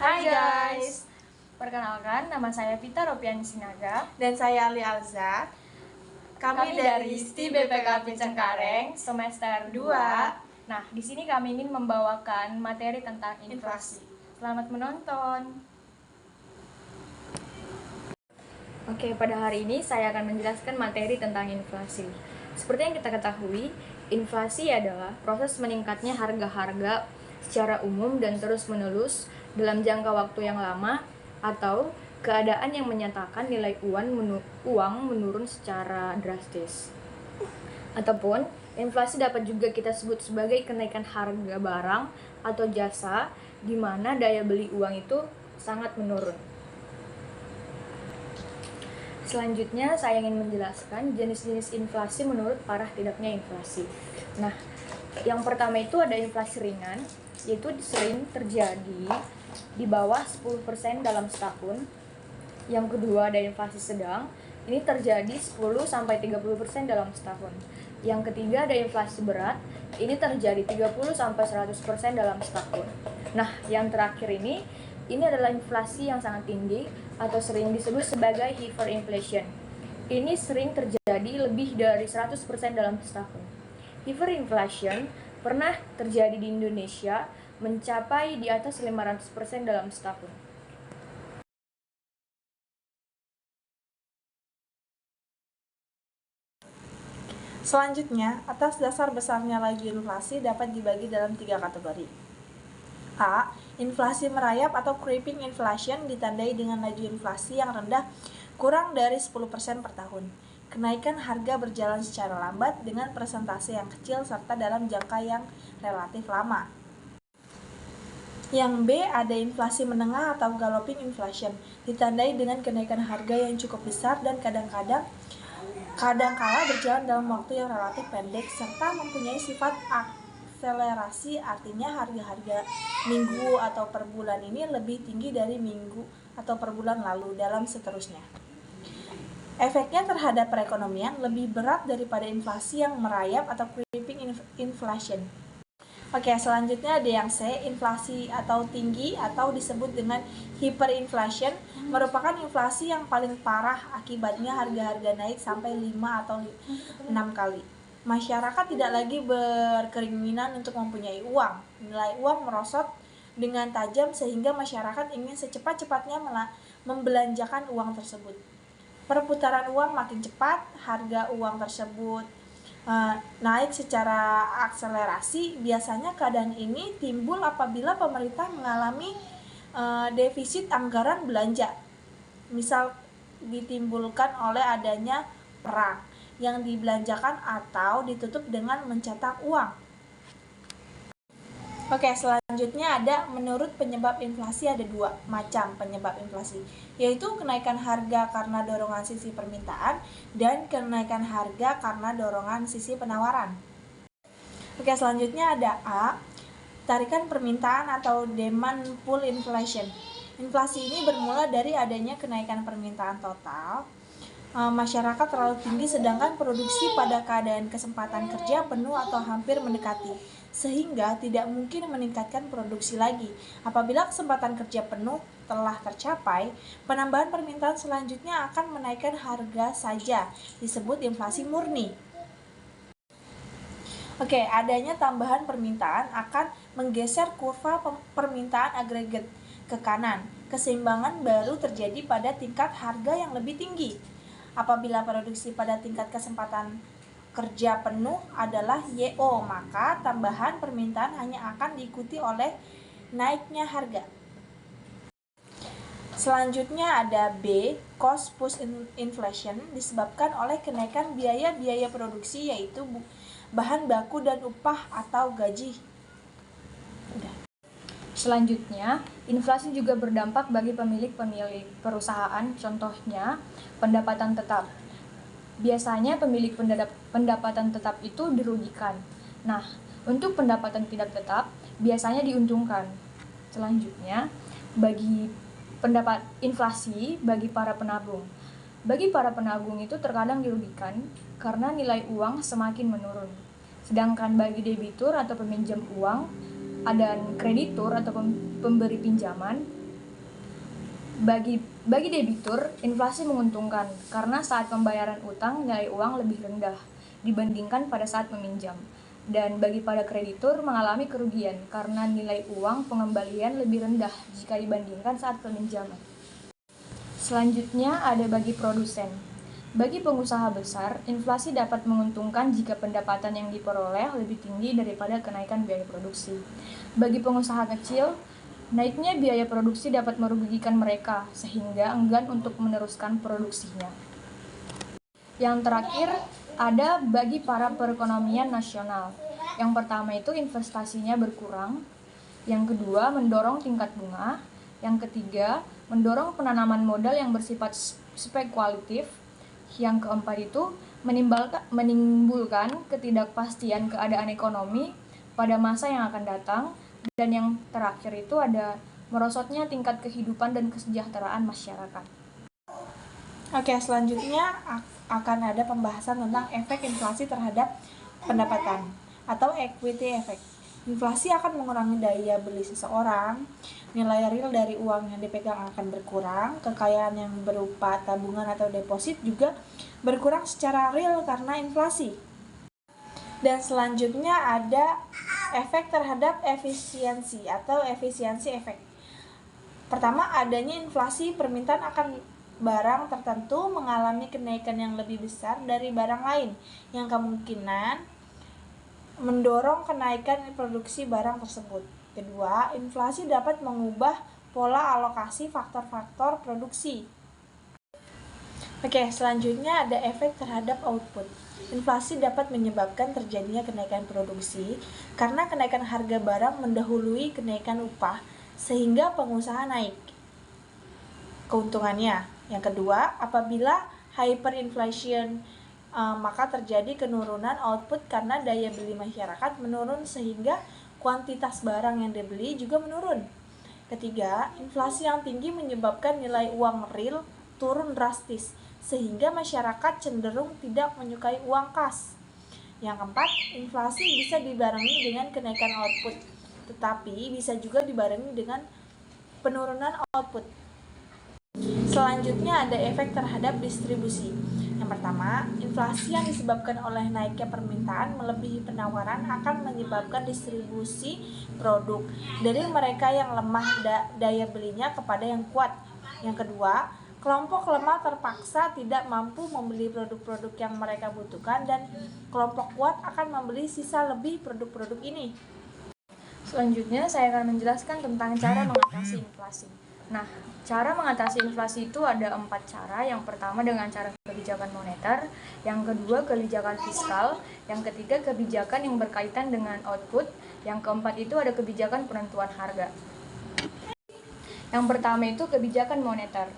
Hai guys, perkenalkan nama saya Vita Ropiani Sinaga dan saya Ali Alza. Kami dari STI BPKP Cengkareng semester 2. Nah, di sini kami ingin membawakan materi tentang inflasi. Selamat menonton. Oke, pada hari ini saya akan menjelaskan materi tentang inflasi. Seperti yang kita ketahui, inflasi adalah proses meningkatnya harga-harga secara umum dan terus-menerus dalam jangka waktu yang lama, atau keadaan yang menyatakan nilai uang menurun secara drastis. Ataupun inflasi dapat juga kita sebut sebagai kenaikan harga barang atau jasa di mana daya beli uang itu sangat menurun. Selanjutnya saya ingin menjelaskan jenis-jenis inflasi menurut parah tidaknya inflasi. Nah, yang pertama itu ada inflasi ringan, yaitu sering terjadi di bawah 10% dalam setahun. Yang kedua ada inflasi sedang, ini terjadi 10-30% dalam setahun. Yang ketiga ada inflasi berat, ini terjadi 30-100% dalam setahun. Nah, yang terakhir ini adalah inflasi yang sangat tinggi atau sering disebut sebagai hyperinflation. Ini sering terjadi lebih dari 100% dalam setahun. Hyperinflation pernah terjadi di Indonesia mencapai di atas 500% dalam setahun. Selanjutnya, atas dasar besarnya laju inflasi dapat dibagi dalam 3 kategori. A. Inflasi merayap atau creeping inflation ditandai dengan laju inflasi yang rendah kurang dari 10% per tahun. Kenaikan harga berjalan secara lambat dengan persentase yang kecil serta dalam jangka yang relatif lama. Yang B, ada inflasi menengah atau galloping inflation, ditandai dengan kenaikan harga yang cukup besar dan kadangkala berjalan dalam waktu yang relatif pendek serta mempunyai sifat akselerasi, artinya harga-harga minggu atau per bulan ini lebih tinggi dari minggu atau per bulan lalu dalam seterusnya. Efeknya terhadap perekonomian lebih berat daripada inflasi yang merayap atau creeping inflation. Oke, selanjutnya ada yang C, inflasi atau tinggi atau disebut dengan hyperinflation, merupakan inflasi yang paling parah, akibatnya harga-harga naik sampai 5 atau 6 kali. Masyarakat tidak lagi berkeinginan untuk mempunyai uang. Nilai uang merosot dengan tajam sehingga masyarakat ingin secepat-cepatnya membelanjakan uang tersebut. Perputaran uang makin cepat, harga uang tersebut naik secara akselerasi. Biasanya keadaan ini timbul apabila pemerintah mengalami defisit anggaran belanja. Misal ditimbulkan oleh adanya perang yang dibelanjakan atau ditutup dengan mencetak uang. Oke, selanjutnya ada menurut penyebab inflasi ada 2 macam penyebab inflasi, yaitu kenaikan harga karena dorongan sisi permintaan dan kenaikan harga karena dorongan sisi penawaran. Oke, selanjutnya ada A, tarikan permintaan atau demand pull inflation. Inflasi ini bermula dari adanya kenaikan permintaan total masyarakat terlalu tinggi sedangkan produksi pada keadaan kesempatan kerja penuh atau hampir mendekati, sehingga tidak mungkin meningkatkan produksi lagi. Apabila kesempatan kerja penuh telah tercapai, penambahan permintaan selanjutnya akan menaikkan harga saja, disebut inflasi murni. Oke, adanya tambahan permintaan akan menggeser kurva permintaan agregat ke kanan. Keseimbangan baru terjadi pada tingkat harga yang lebih tinggi. Apabila produksi pada tingkat kesempatan kerja penuh adalah YO, maka tambahan permintaan hanya akan diikuti oleh naiknya harga. Selanjutnya ada B, cost push inflation, disebabkan oleh kenaikan biaya-biaya produksi, yaitu bahan baku dan upah atau gaji. Selanjutnya, inflasi juga berdampak bagi pemilik perusahaan, contohnya pendapatan tetap. Biasanya pemilik pendapatan tetap itu dirugikan. Nah, untuk pendapatan tidak tetap, biasanya diuntungkan. Selanjutnya, bagi pendapat inflasi bagi para penabung. Bagi para penabung itu terkadang dirugikan karena nilai uang semakin menurun. Sedangkan bagi debitur atau peminjam uang dan kreditur atau pemberi pinjaman, Bagi debitur, inflasi menguntungkan karena saat pembayaran utang nilai uang lebih rendah dibandingkan pada saat meminjam. Dan bagi para kreditur mengalami kerugian karena nilai uang pengembalian lebih rendah jika dibandingkan saat peminjaman. Selanjutnya ada bagi produsen. Bagi pengusaha besar, inflasi dapat menguntungkan jika pendapatan yang diperoleh lebih tinggi daripada kenaikan biaya produksi. Bagi pengusaha kecil, naiknya biaya produksi dapat merugikan mereka, sehingga enggan untuk meneruskan produksinya. Yang terakhir, ada bagi para perekonomian nasional. Yang pertama itu investasinya berkurang. Yang kedua, mendorong tingkat bunga. Yang ketiga, mendorong penanaman modal yang bersifat spekulatif. Yang keempat itu, menimbulkan ketidakpastian keadaan ekonomi pada masa yang akan datang. Dan yang terakhir itu ada merosotnya tingkat kehidupan dan kesejahteraan masyarakat. Oke, selanjutnya akan ada pembahasan tentang efek inflasi terhadap pendapatan atau equity effect. Inflasi akan mengurangi daya beli seseorang, nilai real dari uang yang dipegang akan berkurang, kekayaan yang berupa tabungan atau deposit juga berkurang secara real karena inflasi. Dan selanjutnya ada efek terhadap efisiensi atau efisiensi efek. Pertama, adanya inflasi, permintaan akan barang tertentu mengalami kenaikan yang lebih besar dari barang lain yang kemungkinan mendorong kenaikan produksi barang tersebut. Kedua, inflasi dapat mengubah pola alokasi faktor-faktor produksi. Oke, selanjutnya ada efek terhadap output. Inflasi dapat menyebabkan terjadinya kenaikan produksi karena kenaikan harga barang mendahului kenaikan upah sehingga pengusaha naik keuntungannya. Yang kedua, apabila hyperinflation maka terjadi penurunan output karena daya beli masyarakat menurun sehingga kuantitas barang yang dibeli juga menurun. Ketiga, inflasi yang tinggi menyebabkan nilai uang real turun drastis sehingga masyarakat cenderung tidak menyukai uang kas. Yang keempat, inflasi bisa dibarengi dengan kenaikan output, tetapi bisa juga dibarengi dengan penurunan output. Selanjutnya ada efek terhadap distribusi. Yang pertama, inflasi yang disebabkan oleh naiknya permintaan melebihi penawaran akan menyebabkan distribusi produk dari mereka yang lemah daya belinya kepada yang kuat. Yang kedua, kelompok lemah terpaksa tidak mampu membeli produk-produk yang mereka butuhkan dan kelompok kuat akan membeli sisa lebih produk-produk ini. Selanjutnya saya akan menjelaskan tentang cara mengatasi inflasi. Nah, cara mengatasi inflasi itu ada 4 cara. Yang pertama dengan cara kebijakan moneter, yang kedua kebijakan fiskal, yang ketiga kebijakan yang berkaitan dengan output, yang keempat itu ada kebijakan penentuan harga. Yang pertama itu kebijakan moneter.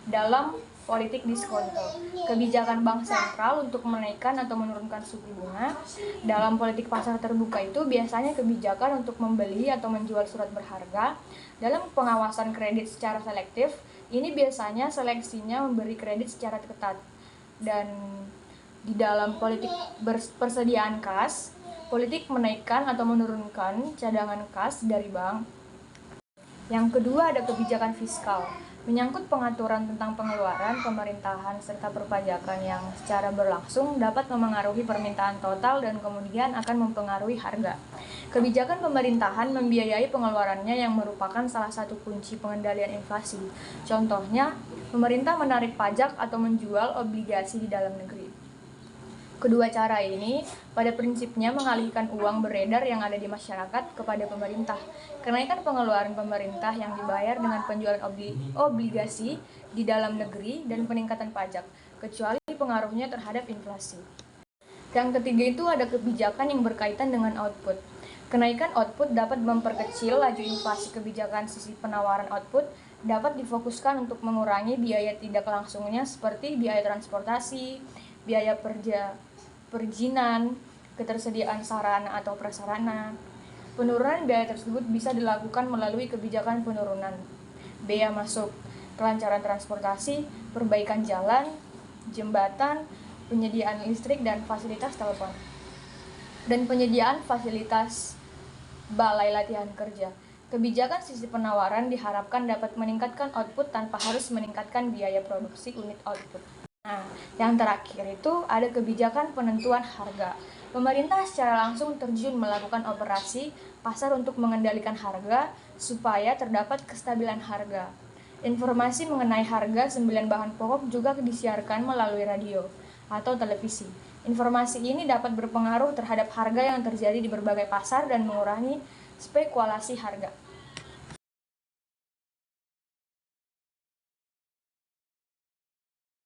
Dalam politik diskonto, kebijakan bank sentral untuk menaikkan atau menurunkan suku bunga. Dalam politik pasar terbuka itu biasanya kebijakan untuk membeli atau menjual surat berharga. Dalam pengawasan kredit secara selektif, ini biasanya seleksinya memberi kredit secara ketat. Dan di dalam politik persediaan kas, politik menaikkan atau menurunkan cadangan kas dari bank. Yang kedua ada kebijakan fiskal, menyangkut pengaturan tentang pengeluaran, pemerintahan, serta perpajakan yang secara berlangsung dapat memengaruhi permintaan total dan kemudian akan mempengaruhi harga. Kebijakan pemerintahan membiayai pengeluarannya yang merupakan salah satu kunci pengendalian inflasi. Contohnya, pemerintah menarik pajak atau menjual obligasi di dalam negeri. Kedua cara ini pada prinsipnya mengalihkan uang beredar yang ada di masyarakat kepada pemerintah. Kenaikan pengeluaran pemerintah yang dibayar dengan penjualan obligasi di dalam negeri dan peningkatan pajak, kecuali pengaruhnya terhadap inflasi. Yang ketiga itu ada kebijakan yang berkaitan dengan output. Kenaikan output dapat memperkecil laju inflasi. Kebijakan sisi penawaran output dapat difokuskan untuk mengurangi biaya tidak langsungnya seperti biaya transportasi, biaya perizinan, ketersediaan sarana atau prasarana. Penurunan biaya tersebut bisa dilakukan melalui kebijakan penurunan bea masuk, kelancaran transportasi, perbaikan jalan, jembatan, penyediaan listrik dan fasilitas telepon, dan penyediaan fasilitas balai latihan kerja. Kebijakan sisi penawaran diharapkan dapat meningkatkan output tanpa harus meningkatkan biaya produksi unit output. Nah, yang terakhir itu ada kebijakan penentuan harga. Pemerintah secara langsung terjun melakukan operasi pasar untuk mengendalikan harga supaya terdapat kestabilan harga. Informasi mengenai harga 9 bahan pokok juga disiarkan melalui radio atau televisi. Informasi ini dapat berpengaruh terhadap harga yang terjadi di berbagai pasar dan mengurangi spekulasi harga.